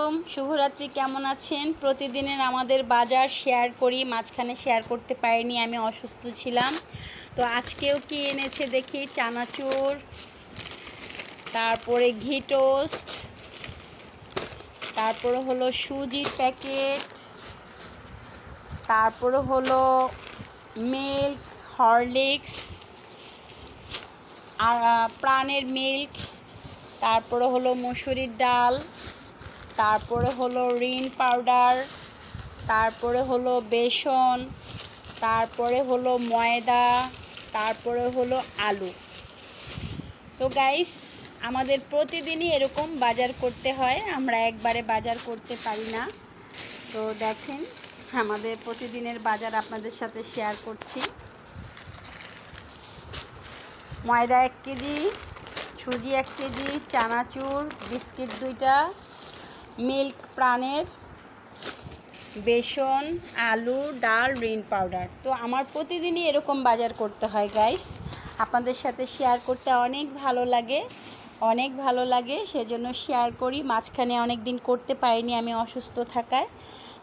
আলাইকুম, শুভরাত্রি। কেমন আছেন? প্রতিদিনের আমাদের বাজার শেয়ার করি, মাঝখানে শেয়ার করতে পারিনি, আমি অসুস্থ ছিলাম। তো আজকেও কি এনেছে দেখি, চানাচুর, তারপরে ঘি টোস্ট, তারপরে হলো সুজির প্যাকেট, তারপরে হলো মিল্ক, হরলিক্স আর প্রাণের মিল্ক, তারপরে হলো মসুরির ডাল, তারপরে হলো রিন পাউডার, তারপরে হলো বেসন, তারপরে হলো ময়দা, তারপরে হলো আলু। তো গাইস, আমাদের প্রতিদিনই এরকম বাজার করতে হয়, আমরা একবারে বাজার করতে পারি না। তো দেখেন, আমাদের প্রতিদিনের বাজার আপনাদের সাথে শেয়ার করছি। ময়দা 1 কেজি, সুজি 1 কেজি, চানাচুর, বিস্কিট 2টা, মিল্ক প্রাণের, বেসন, আলু, ডাল, রিন পাউডার। তো আমার প্রতিদিনই এরকম বাজার করতে হয় গাইস। আপনাদের সাথে শেয়ার করতে অনেক ভালো লাগে, সেজন্য শেয়ার করি। মাঝখানে অনেক দিন করতে পারিনি আমি অসুস্থ থাকায়।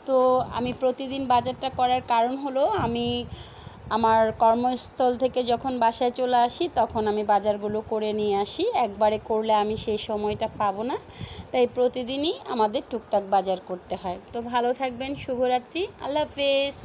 তো আমি প্রতিদিন বাজারটা করার কারণ হলো, আমি আমার কর্মস্থল থেকে যখন বাসায় চলে আসি তখন আমি বাজারগুলো করে নিয়ে আসি। একবারে করলে আমি সেই সময়টা পাবো না, তাই প্রতিদিনই আমাদের টুকটাক বাজার করতে হয়। তো ভালো থাকবেন, শুভরাত্রি, আল্লাহ হাফেজ।